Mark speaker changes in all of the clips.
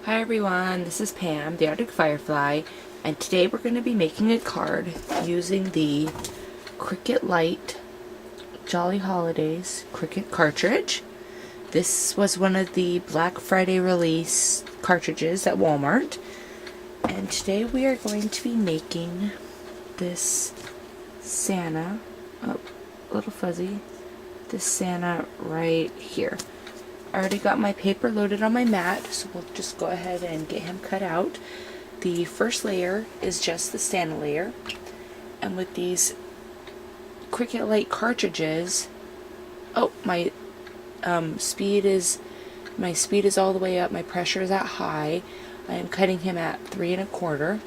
Speaker 1: Hi everyone, this is Pam, the Arctic Firefly, and today we're going to be making a card using the Cricut Light Jolly Holidays Cricut cartridge. This was one of the Black Friday release cartridges at Walmart, and today we are going to be making this Santa, oh, a little fuzzy, this Santa right here. I already got my paper loaded on my mat, so we'll just go ahead and get him cut out. The first layer is just the Santa layer, and with these Cricut Light cartridges, oh, my speed is all the way up, my pressure is at high. I am cutting him at 3 1/4.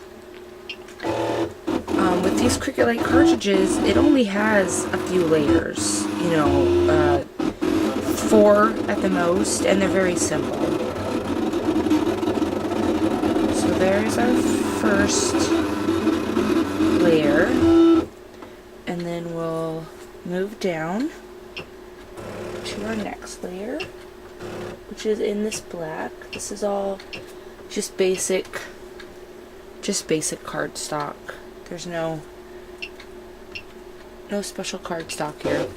Speaker 1: With these Cricut Light cartridges, it only has a few layers, 4 at the most, and they're very simple. So there's our first layer, and then we'll move down to our next layer, which is in this black. This is all just basic cardstock. There's no special cardstock here.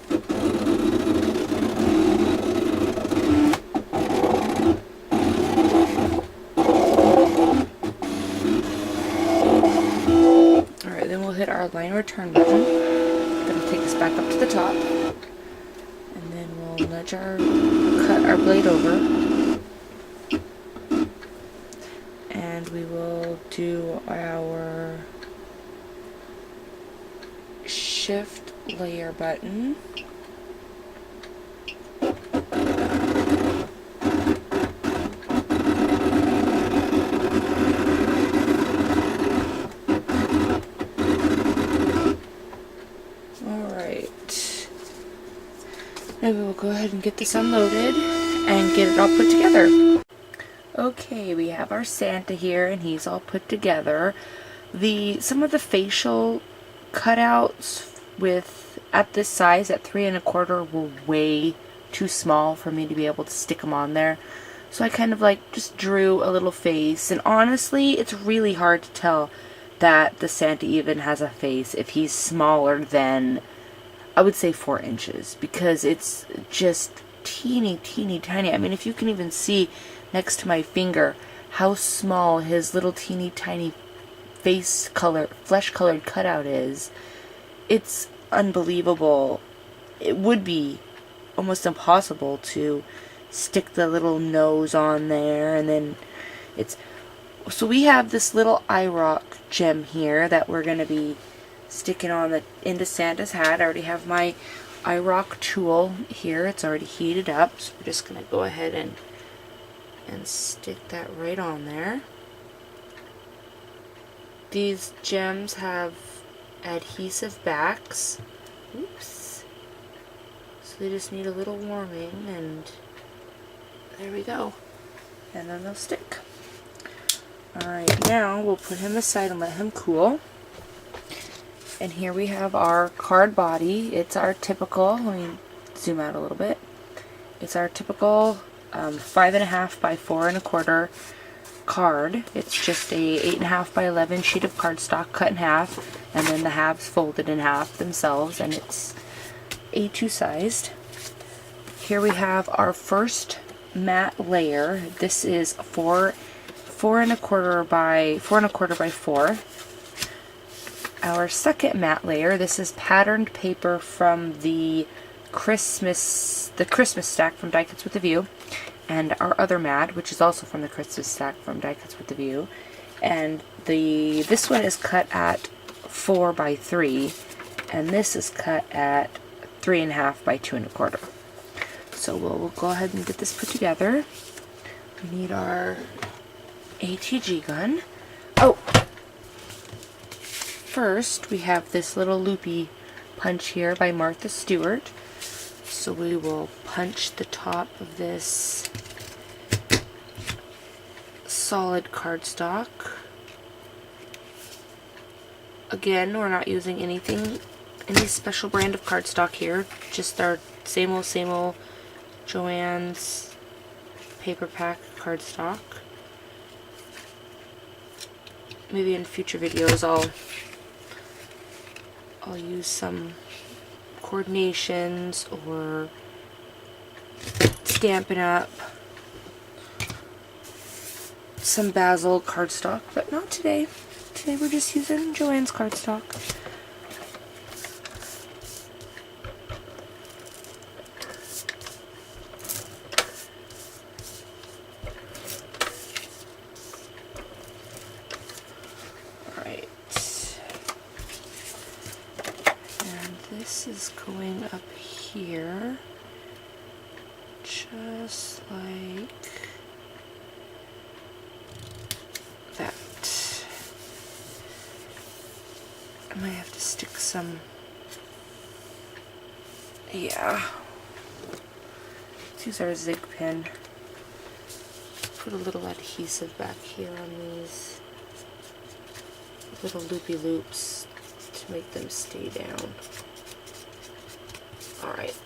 Speaker 1: Then we'll hit our line return button. That'll take us back up to the top. And then we'll cut our blade over. And we will do our shift layer button. Now we will go ahead and get this unloaded and get it all put together. Okay, we have our Santa here and he's all put together. Some of the facial cutouts at this size, at 3 1/4, were way too small for me to be able to stick them on there. So I kind of just drew a little face, and honestly, it's really hard to tell that the Santa even has a face if he's smaller than, I would say, 4 inches, because it's just teeny tiny. I mean, if you can even see next to my finger how small his little teeny tiny flesh colored cutout is, it's unbelievable. It would be almost impossible to stick the little nose on there, and then so we have this little IROC gem here that we're going to be sticking on into Santa's hat. I already have my IROC tool here. It's already heated up, so we're just going to go ahead and stick that right on there. These gems have adhesive backs. Oops. So they just need a little warming, and there we go. And then they'll stick. Alright, now we'll put him aside and let him cool. And here we have our card body. It's our typical, let me zoom out a little bit. It's our typical 5 1/2 by 4 1/4 card. It's just a 8 1/2 by 11 sheet of cardstock cut in half, and then the halves folded in half themselves, and it's A2 sized. Here we have our first matte layer. This is 4 1/4 by 4. Our second matte layer, this is patterned paper from the Christmas stack from Die Cuts with a View, and our other mat, which is also from the Christmas stack from Die Cuts with a View, and this one is cut at 4 by 3, and this is cut at 3 1/2 by 2 1/4. So we'll go ahead and get this put together. We need our ATG gun. Oh! First, we have this little loopy punch here by Martha Stewart. So we will punch the top of this solid cardstock. Again, we're not using any special brand of cardstock here, just our same old Joann's paper pack cardstock. maybe in future videos I'll use some coordinations or Stampin' Up! Some Basil cardstock, but not today. Today we're just using Joann's cardstock. Alright. And this is going up here, just like that. I might have to stick some, yeah. Let's use our zig pen. Put a little adhesive back here on these little loopy loops to make them stay down. Alright,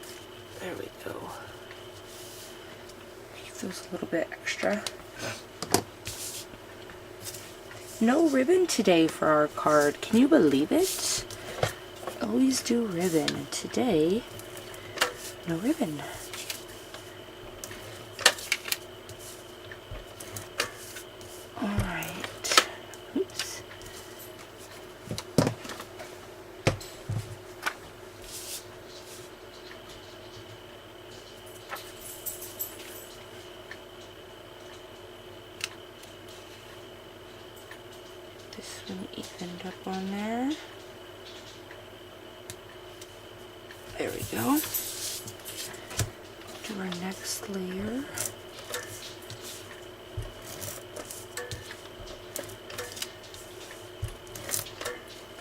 Speaker 1: there we go. Keep those a little bit extra. No ribbon today for our card. Can you believe it? Always do ribbon, and today, no ribbon. Alright. Oops. This one evened up on there. There we go. Do our next layer.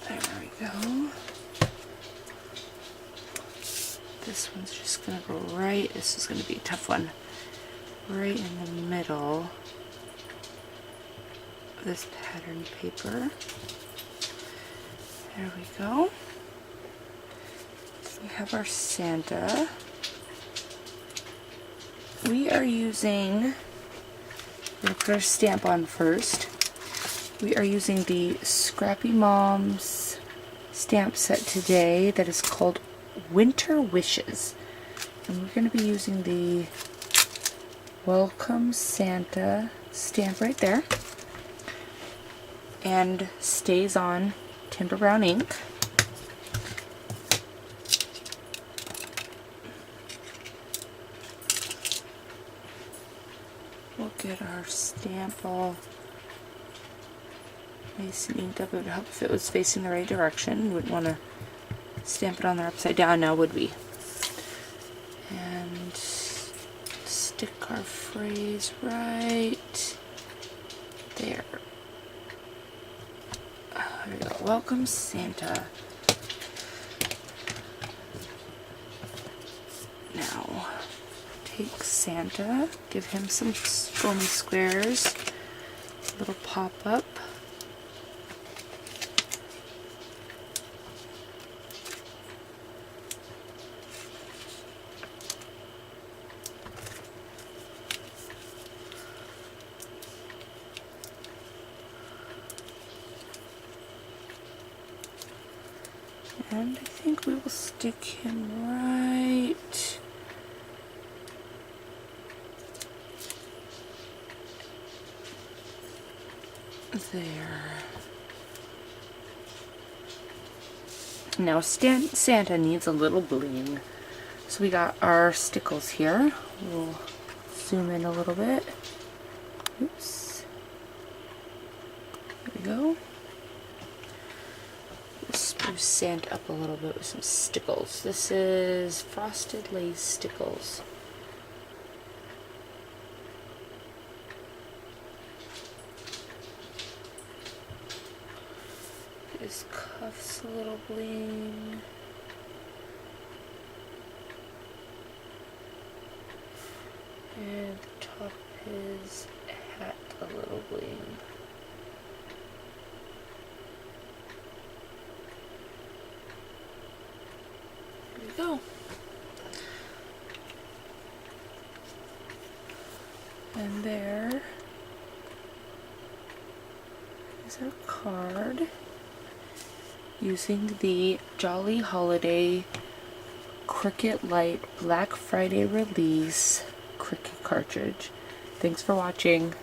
Speaker 1: There we go. This one's just gonna go right. This is gonna be a tough one. Right in the middle of this pattern paper. There we go. We have our Santa. We are using, we're going to put our stamp on first. We are using the Scrappy Moms stamp set today that is called Winter Wishes. And we're going to be using the Welcome Santa stamp right there. And stays on Timber Brown ink. We'll get our stamp all nice and inked up. It would help if it was facing the right direction. We wouldn't want to stamp it on there upside down now, would we? And stick our phrase right there. There we go. Welcome Santa. Now, take Santa, give him some foamy squares, a little pop-up. And I think we will stick him right there. Now Santa needs a little bling. So we got our stickles here. We'll zoom in a little bit. Oops. There we go. We'll spruce Santa up a little bit with some stickles. This is Frosted Lace Stickles. His cuffs a little bling. And the top of his hat a little bling. There we go. And there is our card. Using the Jolly Holiday Cricut Light Black Friday release Cricut cartridge. Thanks for watching.